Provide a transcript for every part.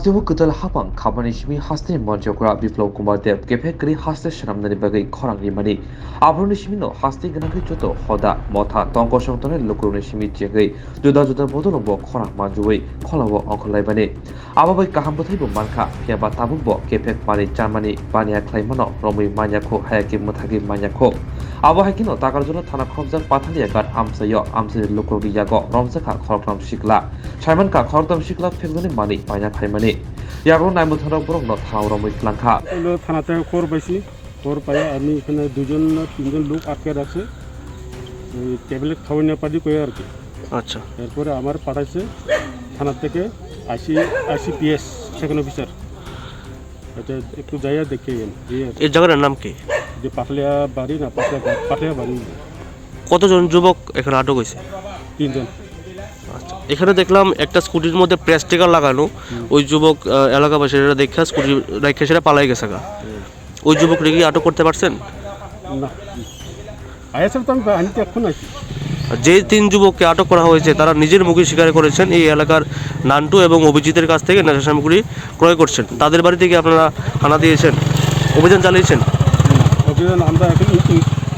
Hastibu Kutal Hapang Kabanishmi Hasti Monjokra Biflo Kumar Dev Gepekri Hasti Shanamnani Bagai Korang Rimani Abronishmino Hasti Ganaki Joto Hoda Mota Tonko Shotone Lukurishmi Jegi Juda Juda Bodolobo Korang Manjuwe Kolabo Onkolaibani Ababai Kahambotibu Manka Piaba Tabubo Gepek Mani Germany Bania Klaimano Romi Manyako Hayaki Mutagi Manyako Abahakino Takarjuna Tana Kobzak Patalia Gat Amsayo Amsi Lukurgi Yago Romsaka Korokram Shikla Shaimanka Korokram Shikla Peguni Mani Banya Kaimani Yago Naimutano Brong not how Romi Flanka থানাতে খবর পাইছি খবর পাই আমি এখানে দুজন না তিনজন লোক আটকে রাখছে ওই ট্যাবলেট খাওয়ানো পারি কই আর কি আচ্ছা এরপরে আমার পাঠাইছে থানা থেকে আইসিপিএস সেকেন্ড অফিসার এটা একটু যাইয়া দেখে গেন এই জায়গাটার নাম কি যে পাটলিয়া বাড়ি না পাটলিয়া বাড়ি কতজন যুবক এখানে আটক হয়েছে তিনজন আচ্ছা এখানে দেখলাম একটা স্কুটির মধ্যে প্রেস স্টিকার লাগানো ওই যুবক এলাকাবাসীরা দেখে স্কুটি রেখে সেটা পালাই গেছে গা ওই যুবককে কি আটক করতে পারছেন না আইএসএফ তো আমি তো এখন আছি যে তিন যুবককে আটক করা হয়েছে তারা নিজের মুখে স্বীকার করেছেন এই এলাকার নান্টু এবং অভিজিতের কাছ থেকে নেশা সামগ্রী ক্রয় করছেন তাদের বাড়ি থেকে আপনারা হানা দিয়েছেন অভিযান চালিয়েছেন অভিযান আমরা এখন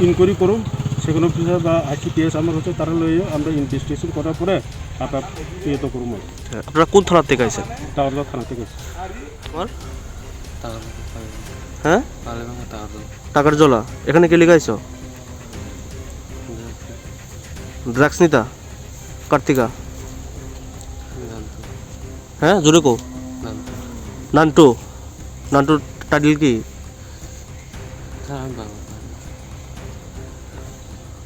ইনকোয়ারি করুন সেকেন্ড অফিসার বা আইসিপিএস আমার হচ্ছে তারা লইয়ে আমরা ইনভেস্টিগেশন করার পরে আপনার ইয়ে তো করবো আপনারা কোন থানার থেকে আইছেন টাওয়ারদা থানা থেকে আমার হ্যাঁ টাকার জলা এখানে কে লিখাইছো ড্রাগস নিতা কার্তিকা হ্যাঁ জোরে কো নান্টু নান্টু টাইটেল কি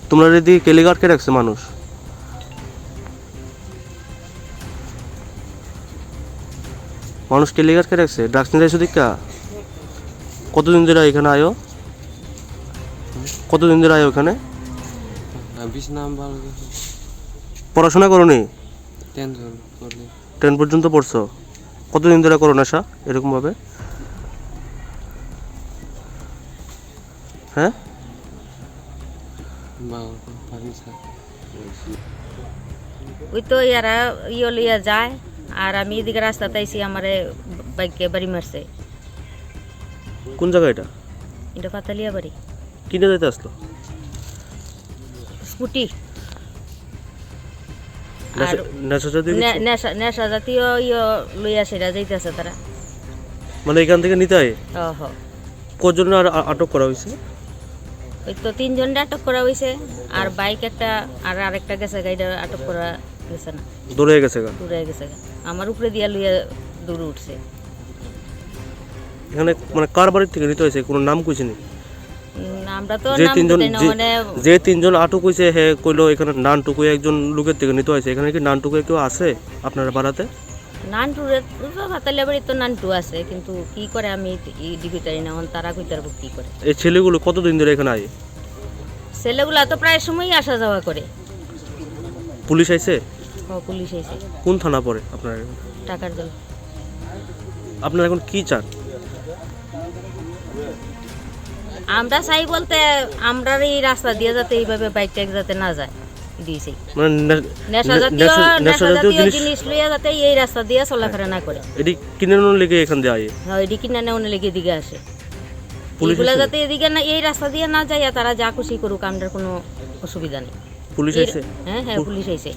তোমরা যদি কেলিগার কে রাখছে মানুষ মানুষ কেলিগার কে রাখছে ড্রাগস নিতে এসে দীক্ষা কতদিন ধরে এখানে আয়ো কতদিন ধরে আয়ো এখানে পড়াশোনা করো নি 10 পর্যন্ত পড়ছো কতদিন ধরে করো নেশা এরকম ভাবে হ্যাঁ ওই তো ইয়ারা ইয়ে লইয়া যায় আর আমি এদিকে রাস্তাতে আইসি আমার বাইকে বাড়ি মারছে কোন জায়গা এটা এটা পাতালিয়া বাড়ি কিনে যেতে আসলো স্কুটি আর নেশা জাতীয় ইয়ে লইয়া সেটা যাইতেছে তারা মানে এখান থেকে নিতে হয় কজন আটক করা হয়েছে ওই তো তিনজনটা আটক করা হয়েছে আর বাইক একটা আর আরেকটা গেছে গাড়িটা আটক করা গেছে না দৌড়ে গেছে আমার উপরে দিয়া লইয়া দৌড়ে উঠছে এখানে মানে কার বাড়ির থেকে নিতে হয়েছে কোনো নাম কইছে নি আমরা তো যে তিনজন আটক হয়েছে হে কইলো এখানে নানটুকু একজন লোকের থেকে নিতে হয়েছে এখানে কি নানটুকু কেউ আছে আপনার বাড়াতে নানটুরে পাতালিয়া বাড়ি তো নানটু আছে কিন্তু কি করে আমি ডিবিটারি না তারা কইতে পারবো কি করে এই ছেলেগুলো কতদিন ধরে এখানে আয় ছেলেগুলা তো প্রায় সময়ই আসা যাওয়া করে পুলিশ আইছে পুলিশ আইছে কোন থানা পড়ে আপনার টাকার জল আপনারা এখন কি চান আমরা চাই বলতে আমরা এই রাস্তা দিয়ে যাতে এইভাবে বাইক টাইক যাতে না যায় দিয়েছি নেশা জাতীয় জিনিস লইয়া যাতে এই রাস্তা দিয়ে চলাফেরা না করে এটি কিনে লেগে এখান দিয়ে আয় হ্যাঁ এটি কিনে নেওয়ার লেগে দিকে আসে পুলিশগুলা যাতে এদিকে না এই রাস্তা দিয়ে না যায় তারা যা খুশি করুক আমাদের কোনো অসুবিধা নেই পুলিশ আইছে হ্যাঁ পুলিশ আইছে